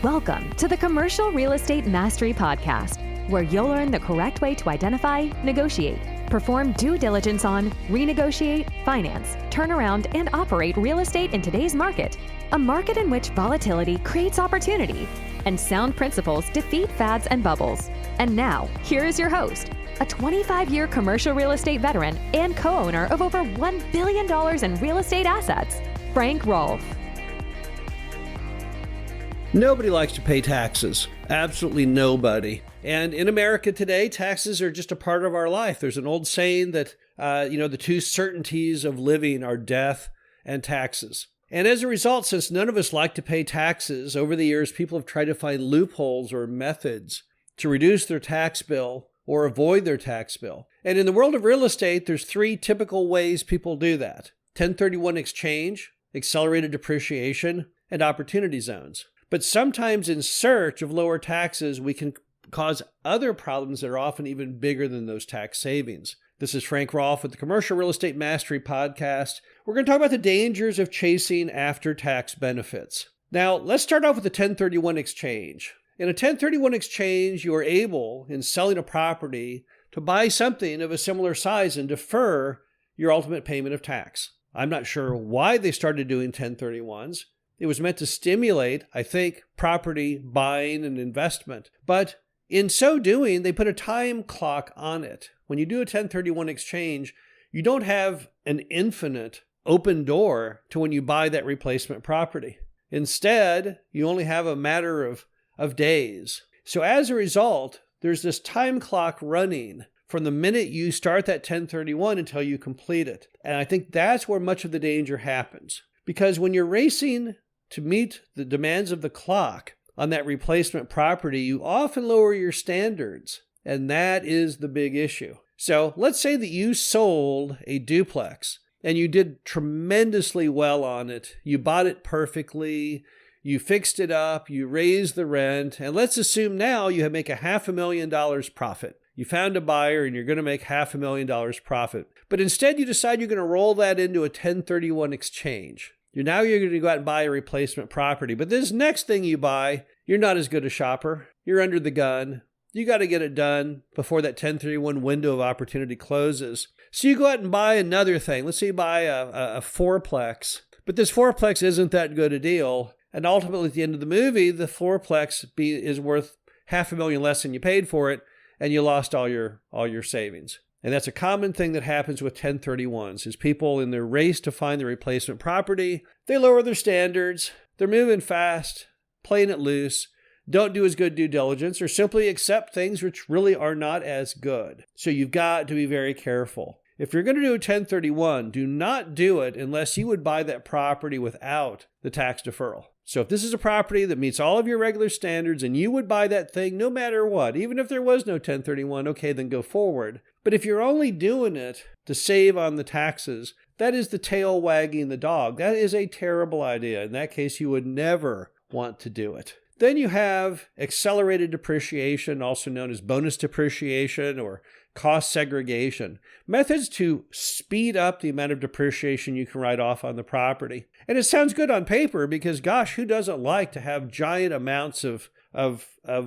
Welcome to the Commercial Real Estate Mastery Podcast, where you'll learn the correct way to identify, negotiate, perform due diligence on, renegotiate, finance, turn around, and operate real estate in today's market, a market in which volatility creates opportunity and sound principles defeat fads and bubbles. And now, here is your host, a 25-year commercial real estate veteran and co-owner of over $1 billion in real estate assets, Frank Rolfe. Nobody likes to pay taxes. Absolutely nobody. And in America today, taxes are just a part of our life. There's an old saying that, the two certainties of living are death and taxes. And as a result, since none of us like to pay taxes, over the years, people have tried to find loopholes or methods to reduce their tax bill or avoid their tax bill. And in the world of real estate, there's three typical ways people do that: 1031 exchange, accelerated depreciation, and opportunity zones. But sometimes in search of lower taxes, we can cause other problems that are often even bigger than those tax savings. This is Frank Rolfe with the Commercial Real Estate Mastery Podcast. We're going to talk about the dangers of chasing after-tax benefits. Now, let's start off with the 1031 exchange. In a 1031 exchange, you are able, in selling a property, to buy something of a similar size and defer your ultimate payment of tax. I'm not sure why they started doing 1031s. It was meant to stimulate, I think, property buying and investment. But in so doing, they put a time clock on it. When you do a 1031 exchange, you don't have an infinite open door to when you buy that replacement property. Instead, you only have a matter of days. So as a result, there's this time clock running from the minute you start that 1031 until you complete it. And I think that's where much of the danger happens. Because when you're racing to meet the demands of the clock on that replacement property, you often lower your standards, and that is the big issue. So let's say that you sold a duplex and you did tremendously well on it. You bought it perfectly, you fixed it up, you raised the rent, and let's assume now you make $500,000 profit. You found a buyer and you're going to make $500,000 profit. But instead you decide you're going to roll that into a 1031 exchange. You're going to go out and buy a replacement property. But this next thing you buy, you're not as good a shopper. You're under the gun. You got to get it done before that 1031 window of opportunity closes. So you go out and buy another thing. Let's say you buy a fourplex. But this fourplex isn't that good a deal. And ultimately at the end of the movie, the fourplex is worth $500,000 less than you paid for it, and you lost all your savings. And that's a common thing that happens with 1031s, is people in their race to find the replacement property, they lower their standards, they're moving fast, playing it loose, don't do as good due diligence, or simply accept things which really are not as good. So you've got to be very careful. If you're going to do a 1031, do not do it unless you would buy that property without the tax deferral. So if this is a property that meets all of your regular standards and you would buy that thing no matter what, even if there was no 1031, okay, then go forward. But if you're only doing it to save on the taxes, that is the tail wagging the dog. That is a terrible idea. In that case, you would never want to do it. Then you have accelerated depreciation, also known as bonus depreciation or cost segregation, methods to speed up the amount of depreciation you can write off on the property. And it sounds good on paper because, gosh, who doesn't like to have giant amounts of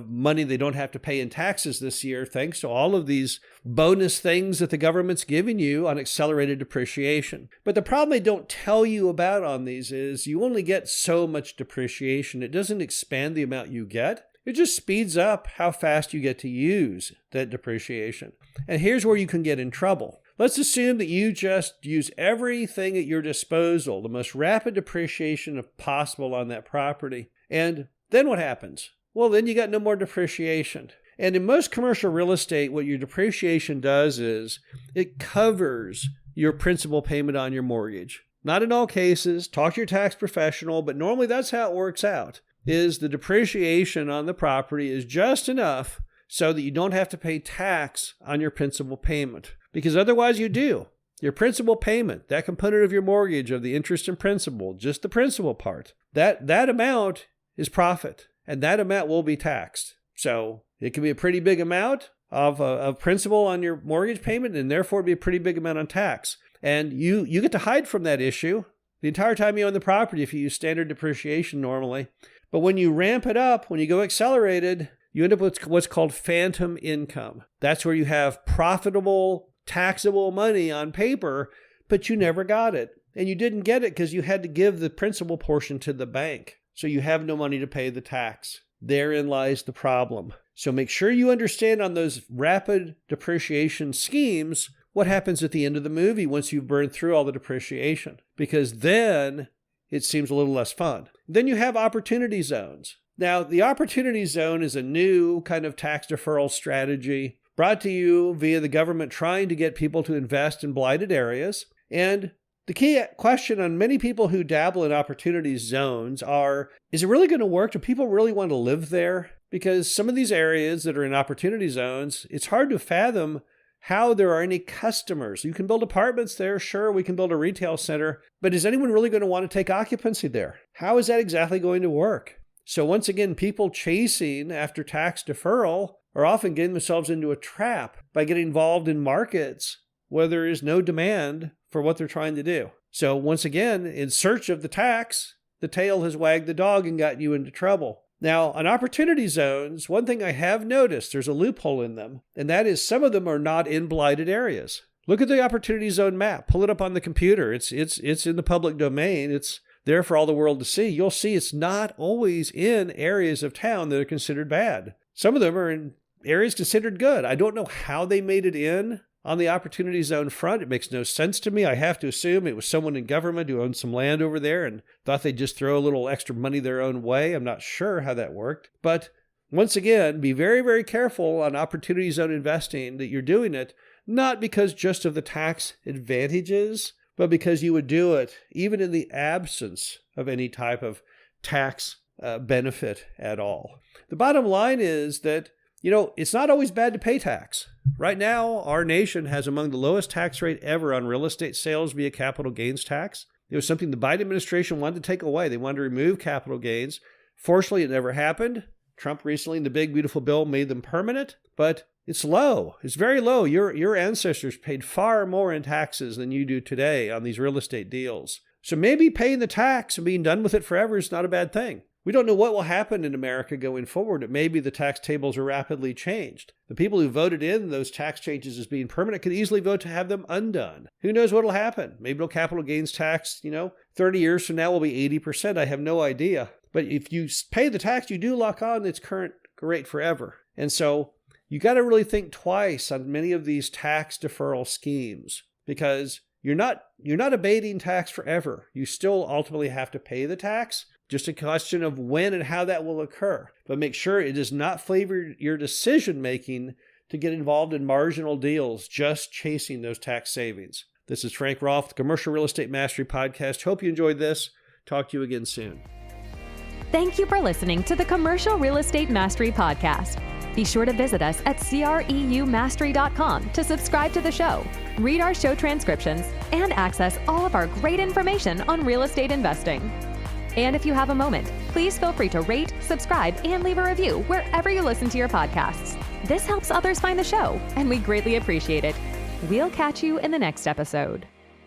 money they don't have to pay in taxes this year, thanks to all of these bonus things that the government's giving you on accelerated depreciation. But the problem they don't tell you about on these is you only get so much depreciation. It doesn't expand the amount you get. It just speeds up how fast you get to use that depreciation. And here's where you can get in trouble. Let's assume that you just use everything at your disposal, the most rapid depreciation possible on that property. And then what happens? Well, then you got no more depreciation. And in most commercial real estate, what your depreciation does is it covers your principal payment on your mortgage. Not in all cases. Talk to your tax professional, but normally that's how it works out, is the depreciation on the property is just enough so that you don't have to pay tax on your principal payment. Because otherwise you do. Your principal payment, that component of your mortgage of the interest and principal, just the principal part, that amount is profit. And that amount will be taxed. So it can be a pretty big amount of principal on your mortgage payment, and therefore be a pretty big amount on tax. And you get to hide from that issue the entire time you own the property if you use standard depreciation normally. But when you ramp it up, when you go accelerated, you end up with what's called phantom income. That's where you have profitable, taxable money on paper, but you never got it. And you didn't get it because you had to give the principal portion to the bank. So you have no money to pay the tax. Therein lies the problem. So make sure you understand on those rapid depreciation schemes what happens at the end of the movie once you've burned through all the depreciation, because then it seems a little less fun. Then you have opportunity zones. Now, the opportunity zone is a new kind of tax deferral strategy brought to you via the government trying to get people to invest in blighted areas. And the key question on many people who dabble in opportunity zones are, is it really going to work? Do people really want to live there? Because some of these areas that are in opportunity zones, it's hard to fathom how there are any customers. You can build apartments there, sure, we can build a retail center, but is anyone really going to want to take occupancy there? How is that exactly going to work? So once again, people chasing after tax deferral are often getting themselves into a trap by getting involved in markets where there is no demand for what they're trying to do. So once again, in search of the tax, the tail has wagged the dog and got you into trouble. Now, on opportunity zones, one thing I have noticed, there's a loophole in them, and that is some of them are not in blighted areas. Look at the opportunity zone map. Pull it up on the computer. It's in the public domain. It's there for all the world to see. You'll see it's not always in areas of town that are considered bad. Some of them are in areas considered good. I don't know how they made it in on the opportunity zone front. It makes no sense to me. I have to assume it was someone in government who owned some land over there and thought they'd just throw a little extra money their own way. I'm not sure how that worked. But once again, be very, very careful on opportunity zone investing that you're doing it, not because just of the tax advantages, but because you would do it even in the absence of any type of tax benefit at all. The bottom line is that it's not always bad to pay tax. Right now, our nation has among the lowest tax rate ever on real estate sales via capital gains tax. It was something the Biden administration wanted to take away. They wanted to remove capital gains. Fortunately, it never happened. Trump recently, in the big, beautiful bill, made them permanent, but it's low. It's very low. Your ancestors paid far more in taxes than you do today on these real estate deals. So maybe paying the tax and being done with it forever is not a bad thing. We don't know what will happen in America going forward. It may be the tax tables are rapidly changed. The people who voted in those tax changes as being permanent could easily vote to have them undone. Who knows what will happen? Maybe no capital gains tax, 30 years from now will be 80%. I have no idea. But if you pay the tax, you do lock on its current rate forever. And so you got to really think twice on many of these tax deferral schemes, because you're not abating tax forever. You still ultimately have to pay the tax. Just a question of when and how that will occur. But make sure it does not flavor your decision-making to get involved in marginal deals, just chasing those tax savings. This is Frank Rolfe, the Commercial Real Estate Mastery Podcast. Hope you enjoyed this. Talk to you again soon. Thank you for listening to the Commercial Real Estate Mastery Podcast. Be sure to visit us at creumastery.com to subscribe to the show, read our show transcriptions, and access all of our great information on real estate investing. And if you have a moment, please feel free to rate, subscribe, and leave a review wherever you listen to your podcasts. This helps others find the show, and we greatly appreciate it. We'll catch you in the next episode.